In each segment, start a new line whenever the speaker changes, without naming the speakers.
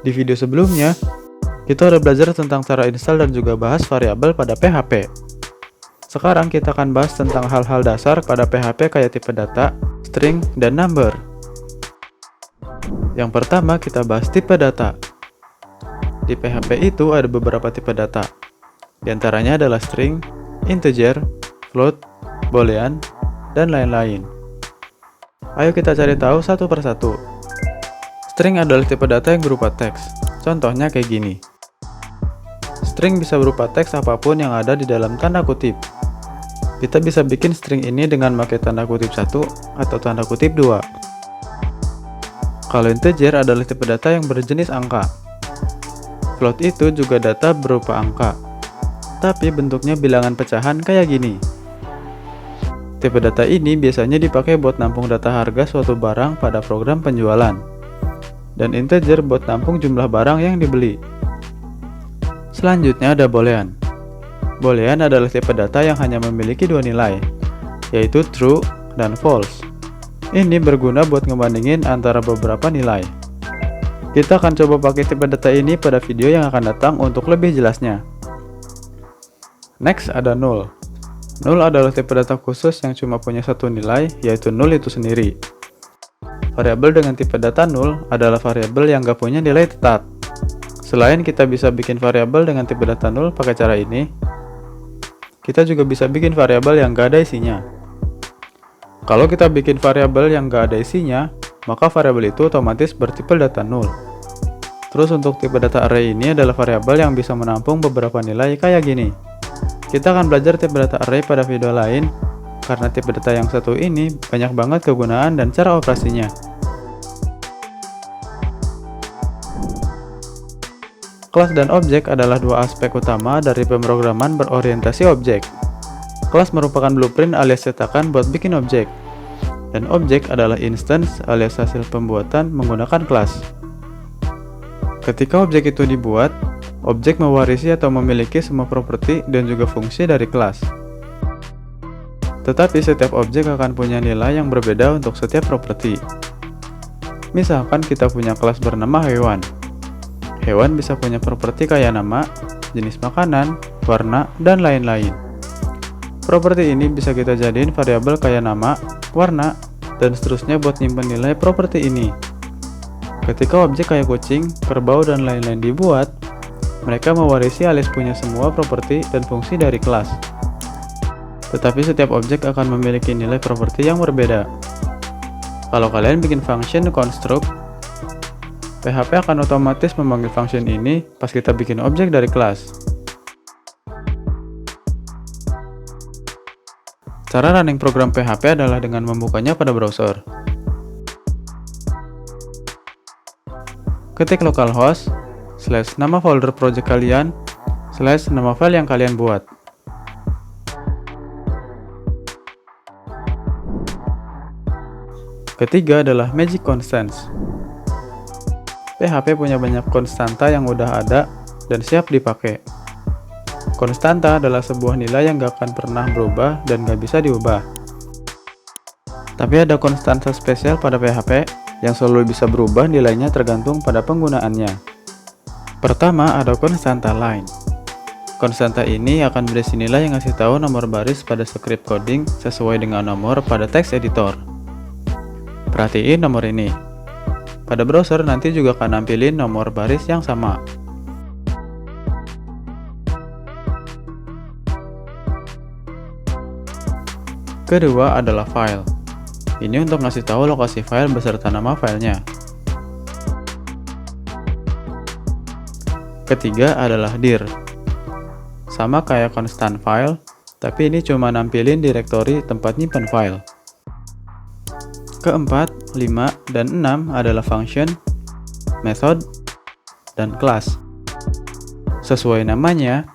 Di video sebelumnya, kita udah belajar tentang cara install dan juga bahas variabel pada PHP. Sekarang kita akan bahas tentang hal-hal dasar pada PHP kayak tipe data, string, dan number. Yang pertama kita bahas tipe data. Di PHP itu ada beberapa tipe data. Di antaranya adalah string, integer, float, boolean, dan lain-lain. Ayo kita cari tahu satu persatu. String adalah tipe data yang berupa teks. Contohnya kayak gini. String bisa berupa teks apapun yang ada di dalam tanda kutip. Kita bisa bikin string ini dengan pakai tanda kutip 1 atau tanda kutip 2. Kalau integer adalah tipe data yang berjenis angka. Float itu juga data berupa angka, tapi bentuknya bilangan pecahan kayak gini. Tipe data ini biasanya dipakai buat nampung data harga suatu barang pada program penjualan. Dan integer buat nampung jumlah barang yang dibeli. Selanjutnya ada boolean. Boolean adalah tipe data yang hanya memiliki dua nilai, yaitu true dan false. Ini berguna buat ngebandingin antara beberapa nilai. Kita akan coba pakai tipe data ini pada video yang akan datang untuk lebih jelasnya. Next ada null. Null adalah tipe data khusus yang cuma punya satu nilai, yaitu null itu sendiri. Variabel dengan tipe data null adalah variabel yang gak punya nilai tetap. Selain kita bisa bikin variabel dengan tipe data null pakai cara ini, kita juga bisa bikin variabel yang gak ada isinya. Kalau kita bikin variabel yang gak ada isinya, maka variabel itu otomatis bertipe data null. Terus untuk tipe data array ini adalah variabel yang bisa menampung beberapa nilai kayak gini. Kita akan belajar tipe data array pada video lain, karena tipe data yang satu ini banyak banget kegunaan dan cara operasinya. Kelas dan objek adalah dua aspek utama dari pemrograman berorientasi objek. Kelas merupakan blueprint alias cetakan buat bikin objek. Dan objek adalah instance alias hasil pembuatan menggunakan kelas. Ketika objek itu dibuat, objek mewarisi atau memiliki semua properti dan juga fungsi dari kelas. Tetapi setiap objek akan punya nilai yang berbeda untuk setiap properti. Misalkan kita punya kelas bernama hewan. Hewan bisa punya properti kayak nama, jenis makanan, warna, dan lain-lain. Properti ini bisa kita jadiin variabel kayak nama, warna, dan seterusnya buat nyimpen nilai properti ini. Ketika objek kayak kucing, kerbau, dan lain-lain dibuat, mereka mewarisi alias punya semua properti dan fungsi dari kelas. Tetapi setiap objek akan memiliki nilai properti yang berbeda. Kalau kalian bikin function construct, PHP akan otomatis memanggil function ini pas kita bikin objek dari kelas. Cara running program PHP adalah dengan membukanya pada browser. Ketik localhost, / nama folder project kalian, / nama file yang kalian buat. Ketiga adalah magic constants. PHP punya banyak konstanta yang udah ada dan siap dipakai. Konstanta adalah sebuah nilai yang gak akan pernah berubah dan gak bisa diubah. Tapi ada konstanta spesial pada PHP yang selalu bisa berubah nilainya tergantung pada penggunaannya. Pertama ada konstanta line. Konstanta ini akan berisi nilai yang ngasih tahu nomor baris pada script coding sesuai dengan nomor pada text editor. Perhatiin nomor ini. Pada browser nanti juga akan nampilin nomor baris yang sama. Kedua adalah file. Ini untuk ngasih tahu lokasi file beserta nama filenya. Ketiga adalah dir. Sama kayak constant file, tapi ini cuma nampilin direktori tempat nyimpen file. Keempat, 5, dan 6 adalah function, method, dan class. Sesuai namanya,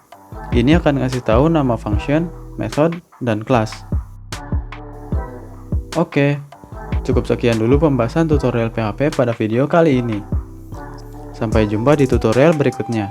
ini akan ngasih tahu nama function, method, dan class. Oke, cukup sekian dulu pembahasan tutorial PHP pada video kali ini. Sampai jumpa di tutorial berikutnya.